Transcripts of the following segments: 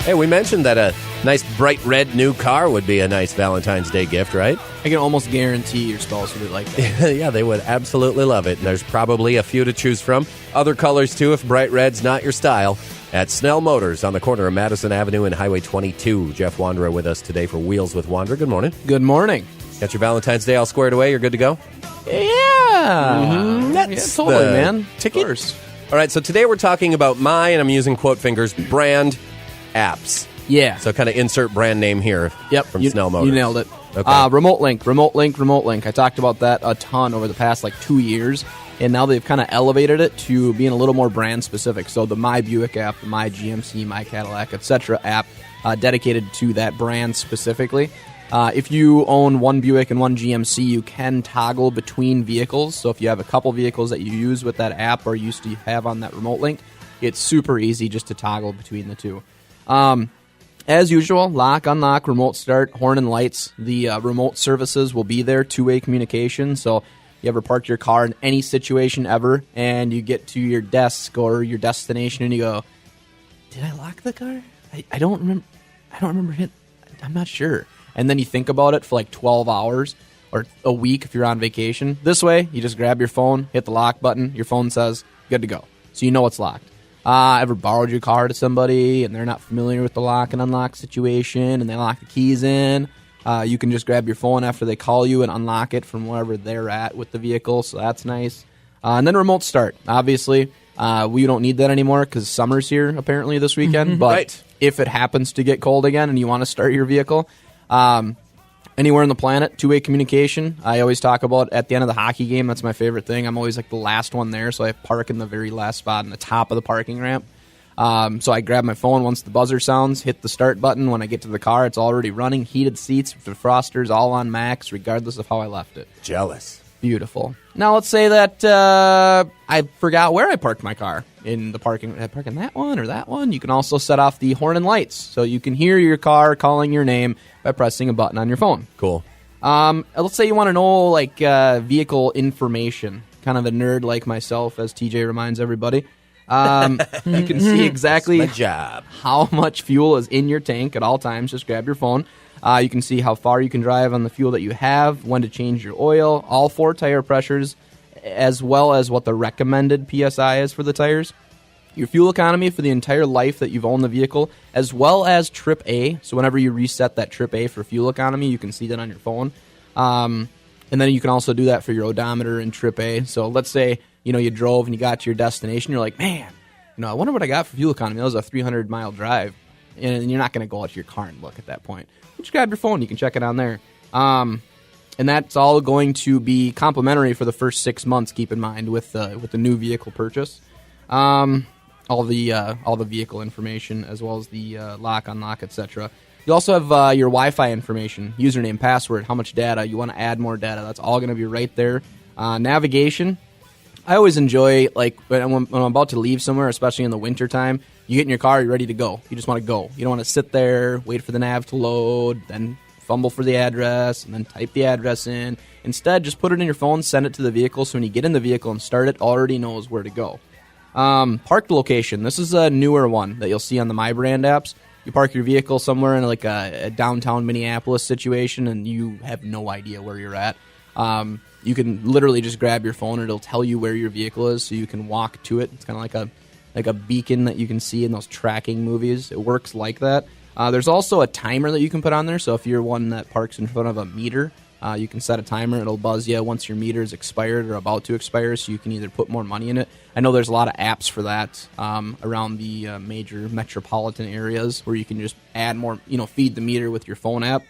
Hey, we mentioned that a nice bright red new car would be a nice Valentine's Day gift, right? I can almost guarantee your spouse would like that. Yeah, they would absolutely love it. There's probably a few to choose from. Other colors, too, if bright red's not your style. At Snell Motors on the corner of Madison Avenue and Highway 22. Jeff Wondra with us today for Wheels with Wondra. Good morning. Good morning. Got your Valentine's Day all squared away? You're good to go? Yeah. That's totally, the man. ticket. Of course. All right, so today we're talking about and I'm using quote fingers, brand apps. Yeah. So kind of insert brand name here from Snell Motors. You nailed it. Okay. RemoteLink. I talked about that a ton over the past 2 years, and now they've kind of elevated it to being a little more brand specific. So the myBuick app, the myGMC, myCadillac, etc. app dedicated to that brand specifically. If you own one Buick and one GMC, you can toggle between vehicles. So if you have a couple vehicles that you use with that app or used to have on that RemoteLink, it's super easy just to toggle between the two. As usual, lock, unlock, remote start, horn and lights. The remote services will be there, two-way communication. So you ever park your car in any situation ever, and you get to your desk or your destination, and you go, "Did I lock the car? I don't remember. I'm not sure." And then you think about it for 12 hours or a week if you're on vacation. This way, you just grab your phone, hit the lock button. Your phone says, "Good to go." So you know it's locked. Ever borrowed your car to somebody and they're not familiar with the lock and unlock situation and they lock the keys in? You can just grab your phone after they call you and unlock it from wherever they're at with the vehicle, so that's nice. And then remote start. Obviously, we don't need that anymore because summer's here apparently this weekend. But right. If it happens to get cold again and you want to start your vehicle, anywhere on the planet, two-way communication. I always talk about at the end of the hockey game. That's my favorite thing. I'm always the last one there, so I park in the very last spot in the top of the parking ramp. So I grab my phone once the buzzer sounds, hit the start button. When I get to the car, it's already running. Heated seats, defrosters, all on max, regardless of how I left it. Jealous. Beautiful. Now let's say that I forgot where I parked my car in the parking. Did I park in that one or that one? You can also set off the horn and lights, so you can hear your car calling your name by pressing a button on your phone. Cool. Let's say you want to know vehicle information. Kind of a nerd like myself, as TJ reminds everybody. You can see exactly my job. How much fuel is in your tank at all times. Just grab your phone. You can see how far you can drive on the fuel that you have, when to change your oil, all 4 tire pressures, as well as what the recommended PSI is for the tires, your fuel economy for the entire life that you've owned the vehicle, as well as trip A. So whenever you reset that trip A for fuel economy, you can see that on your phone. And then you can also do that for your odometer and trip A. So let's say you drove and you got to your destination. You're like, man, I wonder what I got for fuel economy. That was a 300-mile drive. And you're not going to go out to your car and look at that point. Just grab your phone. You can check it on there. And that's all going to be complimentary for the first 6 months, keep in mind, with the new vehicle purchase. All the vehicle information, as well as the lock, unlock, etc. You also have your Wi-Fi information, username, password, how much data. You want to add more data. That's all going to be right there. Navigation. I always enjoy, when I'm about to leave somewhere, especially in the wintertime, you get in your car, you're ready to go. You just want to go. You don't want to sit there, wait for the nav to load, then fumble for the address, and then type the address in. Instead, just put it in your phone, send it to the vehicle, so when you get in the vehicle and start it, already knows where to go. Park location. This is a newer one that you'll see on the myBrand apps. You park your vehicle somewhere in a downtown Minneapolis situation, and you have no idea where you're at. You can literally just grab your phone, and it'll tell you where your vehicle is, so you can walk to it. It's kind of like a beacon that you can see in those tracking movies. It works like that. There's also a timer that you can put on there, so if you're one that parks in front of a meter, you can set a timer. It'll buzz you once your meter is expired or about to expire, so you can either put more money in it. I know there's a lot of apps for that around the major metropolitan areas where you can just add more, feed the meter with your phone app.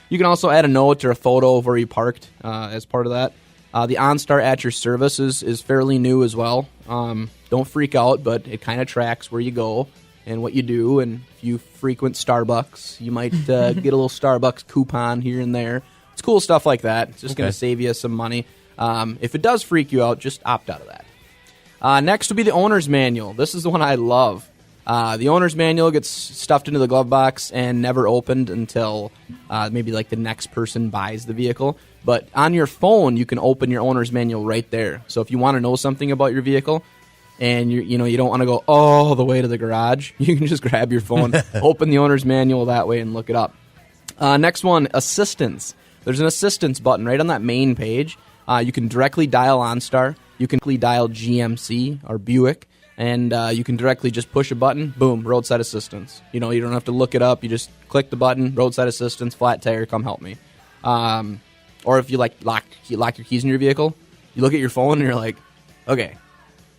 You can also add a note or a photo of where you parked as part of that. The OnStar at your service is fairly new as well. Don't freak out, but it kind of tracks where you go and what you do. And if you frequent Starbucks, you might get a little Starbucks coupon here and there. It's cool stuff like that. It's just going to save you some money. If it does freak you out, just opt out of that. Next will be the owner's manual. This is the one I love. The owner's manual gets stuffed into the glove box and never opened until maybe the next person buys the vehicle. But on your phone, you can open your owner's manual right there. So if you want to know something about your vehicle, and you don't want to go all the way to the garage, you can just grab your phone, open the owner's manual that way, and look it up. Next one, assistance. There's an assistance button right on that main page. You can directly dial OnStar. You can dial GMC or Buick, and you can directly just push a button, boom, roadside assistance. You don't have to look it up. You just click the button, roadside assistance, flat tire, come help me. Or if you lock your keys in your vehicle, you look at your phone and you're like, okay,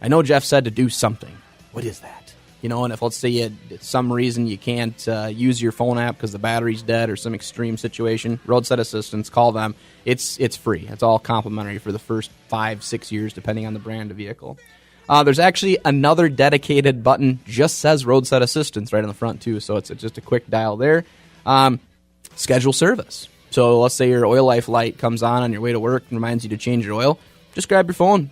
I know Jeff said to do something. What is that? And if, let's say, some reason you can't use your phone app because the battery's dead or some extreme situation, roadside assistance, call them. It's free. It's all complimentary for the first 5-6 years, depending on the brand of vehicle. There's actually another dedicated button, just says roadside assistance right on the front, too. So it's just a quick dial there. Schedule service. So let's say your oil life light comes on your way to work and reminds you to change your oil. Just grab your phone,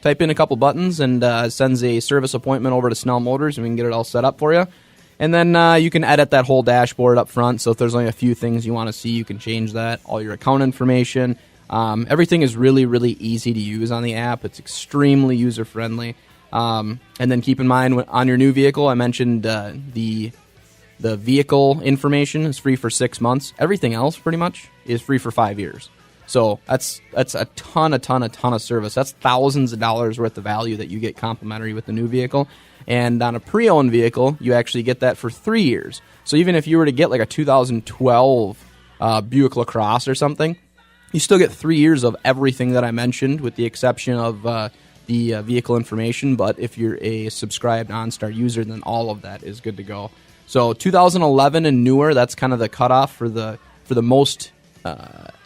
type in a couple buttons, and sends a service appointment over to Snell Motors, and we can get it all set up for you. And then you can edit that whole dashboard up front. So if there's only a few things you want to see, you can change that. All your account information. Everything is really, really easy to use on the app. It's extremely user-friendly. And then keep in mind, on your new vehicle, I mentioned the vehicle information is free for 6 months. Everything else, pretty much, is free for 5 years. So that's a ton of service. That's thousands of dollars worth of value that you get complimentary with the new vehicle. And on a pre-owned vehicle, you actually get that for 3 years. So even if you were to get like a 2012 Buick LaCrosse or something, you still get 3 years of everything that I mentioned, with the exception of the vehicle information. But if you're a subscribed OnStar user, then all of that is good to go. So 2011 and newer, that's kind of the cutoff for the most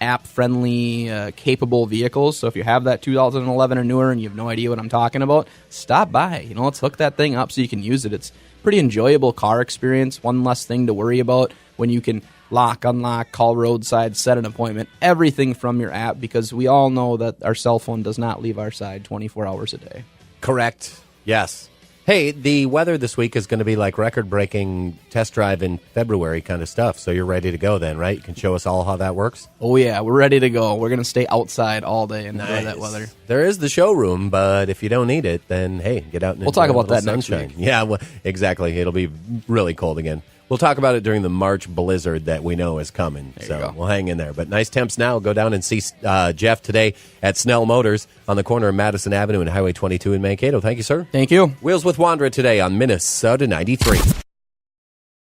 app-friendly, capable vehicles. So if you have that 2011 or newer and you have no idea what I'm talking about, stop by. Let's hook that thing up so you can use it. It's a pretty enjoyable car experience. One less thing to worry about when you can lock, unlock, call roadside, set an appointment, everything from your app, because we all know that our cell phone does not leave our side 24 hours a day. Correct. Yes. Hey, the weather this week is going to be like record-breaking test drive in February kind of stuff, so you're ready to go then, right? You can show us all how that works? Oh, yeah, we're ready to go. We're going to stay outside all day and enjoy that weather. There is the showroom, but if you don't need it, then, hey, get out and we'll talk about that sunshine. Next week. Yeah, well, exactly. It'll be really cold again. We'll talk about it during the March blizzard that we know is coming. So we'll hang in there. But nice temps now. Go down and see Jeff today at Snell Motors on the corner of Madison Avenue and Highway 22 in Mankato. Thank you, sir. Thank you. Wheels with Wondra today on Minnesota 93.